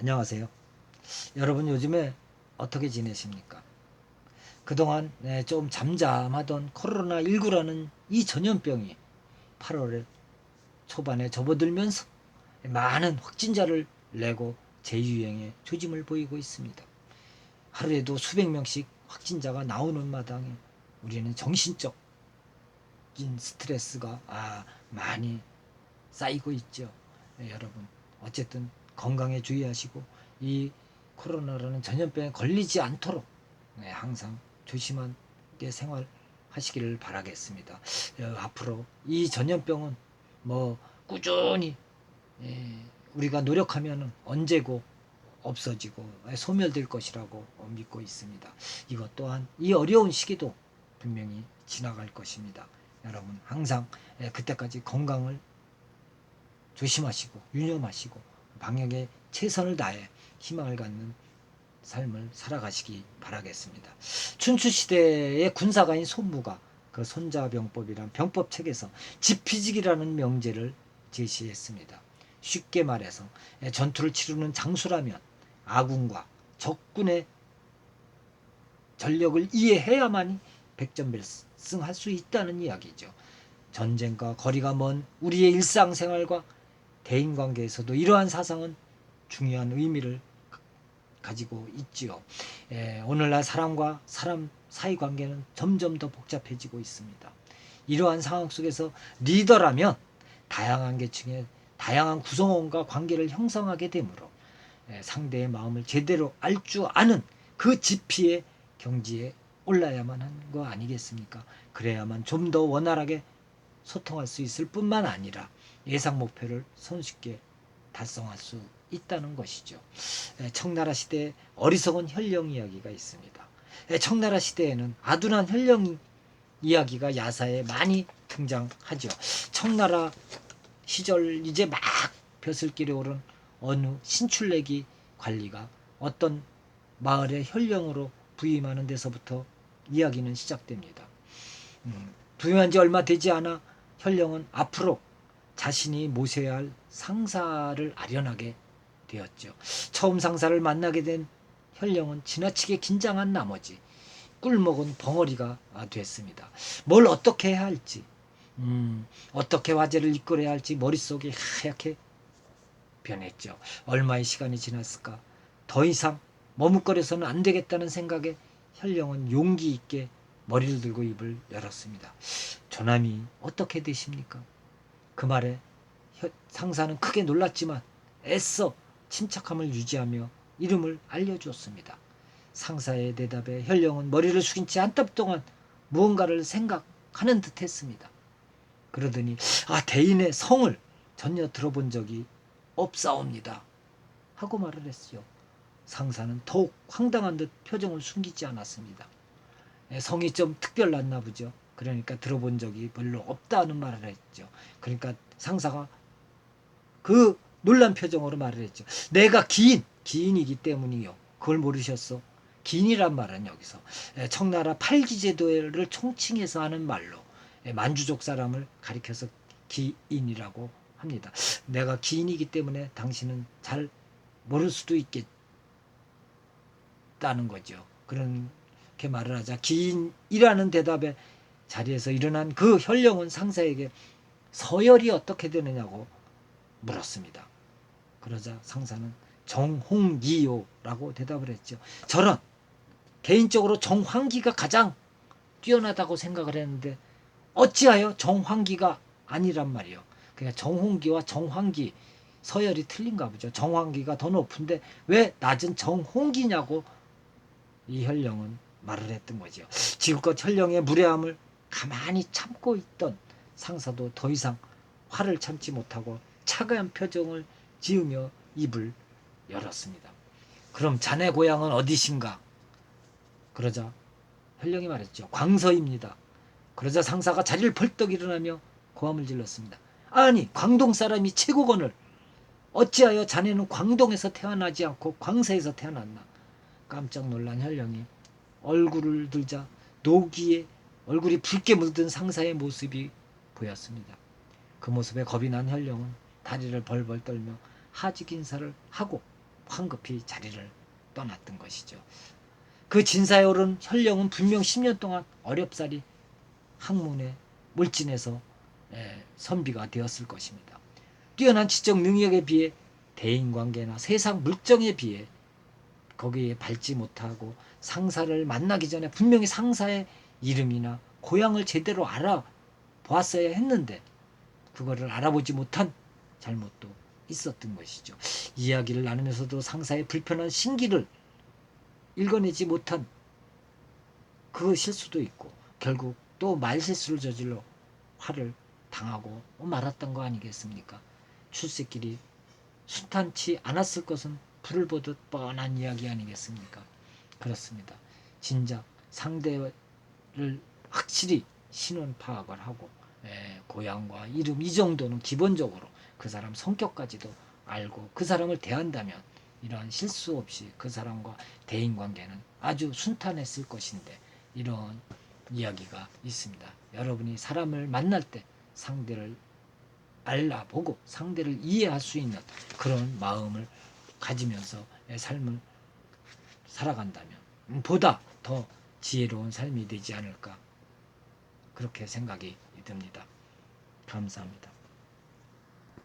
안녕하세요. 여러분 요즘에 어떻게 지내십니까? 그동안 좀 잠잠하던 코로나19라는 이 전염병이 8월 초반에 접어들면서 많은 확진자를 내고 재유행에 조짐을 보이고 있습니다. 하루에도 수백 명씩 확진자가 나오는 마당에 우리는 정신적인 스트레스가 많이 쌓이고 있죠. 여러분 어쨌든 건강에 주의하시고 이 코로나라는 전염병에 걸리지 않도록 항상 조심하게 생활하시기를 바라겠습니다. 앞으로 이 전염병은 뭐 꾸준히 우리가 노력하면 언제고 없어지고 소멸될 것이라고 믿고 있습니다. 이것 또한 이 어려운 시기도 분명히 지나갈 것입니다. 여러분 항상 그때까지 건강을 조심하시고 유념하시고 방역에 최선을 다해 희망을 갖는 삶을 살아가시기 바라겠습니다. 춘추시대의 군사가인 손무가 그 손자병법이란 병법책에서 지피지기라는 명제를 제시했습니다. 쉽게 말해서 전투를 치르는 장수라면 아군과 적군의 전력을 이해해야만이 백전백승할 수 있다는 이야기죠. 전쟁과 거리가 먼 우리의 일상생활과 대인관계에서도 이러한 사상은 중요한 의미를 가지고 있지요. 오늘날 사람과 사람 사이 관계는 점점 더 복잡해지고 있습니다. 이러한 상황 속에서 리더라면 다양한 계층의 다양한 구성원과 관계를 형성하게 되므로 상대의 마음을 제대로 알 줄 아는 그 지피의 경지에 올라야만 하는 거 아니겠습니까? 그래야만 좀 더 원활하게 소통할 수 있을 뿐만 아니라 예상 목표를 손쉽게 달성할 수 있다는 것이죠. 청나라 시대에 어리석은 현령 이야기가 있습니다. 청나라 시대에는 아둔한 현령 이야기가 야사에 많이 등장하죠. 청나라 시절 이제 막 벼슬길에 오른 어느 신출내기 관리가 어떤 마을의 현령으로 부임하는 데서부터 이야기는 시작됩니다. 부임한 지 얼마 되지 않아 현령은 앞으로 자신이 모셔야 할 상사를 아련하게 되었죠. 처음 상사를 만나게 된 현령은 지나치게 긴장한 나머지 꿀먹은 벙어리가 됐습니다. 뭘 어떻게 해야 할지, 어떻게 화제를 이끌어야 할지 머릿속이 하얗게 변했죠. 얼마의 시간이 지났을까? 더 이상 머뭇거려서는 안 되겠다는 생각에 현령은 용기 있게 머리를 들고 입을 열었습니다. 조남이 어떻게 되십니까? 그 말에 상사는 크게 놀랐지만 애써 침착함을 유지하며 이름을 알려주었습니다. 상사의 대답에 현령은 머리를 숙인 채 한참 동안 무언가를 생각하는 듯 했습니다. 그러더니 대인의 성을 전혀 들어본 적이 없사옵니다 하고 말을 했죠. 상사는 더욱 황당한 듯 표정을 숨기지 않았습니다. 성이 좀 특별났나 보죠. 그러니까 들어본 적이 별로 없다는 말을 했죠. 그러니까 상사가 그 놀란 표정으로 말을 했죠. 내가 기인이기 때문이요. 그걸 모르셨어? 기인이란 말은 여기서 청나라 팔기제도를 총칭해서 하는 말로 만주족 사람을 가리켜서 기인이라고 합니다. 내가 기인이기 때문에 당신은 잘 모를 수도 있겠다는 거죠. 그렇게 말을 하자 기인이라는 대답에 자리에서 일어난 그 현령은 상사에게 서열이 어떻게 되느냐고 물었습니다. 그러자 상사는 정홍기요라고 대답을 했죠. 저런 개인적으로 정황기가 가장 뛰어나다고 생각을 했는데 어찌하여 정황기가 아니란 말이요. 그러니까 정홍기와 정황기 서열이 틀린가 보죠. 정황기가 더 높은데 왜 낮은 정홍기냐고 이 현령은 말을 했던 거죠. 지금껏 현령의 무례함을 가만히 참고 있던 상사도 더 이상 화를 참지 못하고 차가운 표정을 지으며 입을 열었습니다. 그럼 자네 고향은 어디신가? 그러자 현령이 말했죠. 광서입니다. 그러자 상사가 자리를 벌떡 일어나며 고함을 질렀습니다. 아니 광동 사람이 최고건을 어찌하여 자네는 광동에서 태어나지 않고 광서에서 태어났나? 깜짝 놀란 현령이 얼굴을 들자 노기에 얼굴이 붉게 물든 상사의 모습이 보였습니다. 그 모습에 겁이 난 현령은 다리를 벌벌 떨며 하직 인사를 하고 황급히 자리를 떠났던 것이죠. 그 진사에 오른 현령은 분명 10년 동안 어렵사리 학문에 몰진해서 선비가 되었을 것입니다. 뛰어난 지적 능력에 비해 대인관계나 세상 물정에 비해 거기에 밟지 못하고 상사를 만나기 전에 분명히 상사의 이름이나 고향을 제대로 알아보았어야 했는데 그거를 알아보지 못한 잘못도 있었던 것이죠. 이야기를 나누면서도 상사의 불편한 신기를 읽어내지 못한 그 실수도 있고 결국 또 말실수를 저질러 화를 당하고 말았던 거 아니겠습니까? 출세길이 순탄치 않았을 것은 불을 보듯 뻔한 이야기 아니겠습니까? 그렇습니다. 진작 상대를 확실히 신원 파악을 하고 고향과 이름 이 정도는 기본적으로 그 사람 성격까지도 알고 그 사람을 대한다면 이러한 실수 없이 그 사람과 대인관계는 아주 순탄했을 것인데 이런 이야기가 있습니다. 여러분이 사람을 만날 때 상대를 알아보고 상대를 이해할 수 있는 그런 마음을 가지면서 삶을 살아간다면 보다 더 지혜로운 삶이 되지 않을까 그렇게 생각이 듭니다. 감사합니다.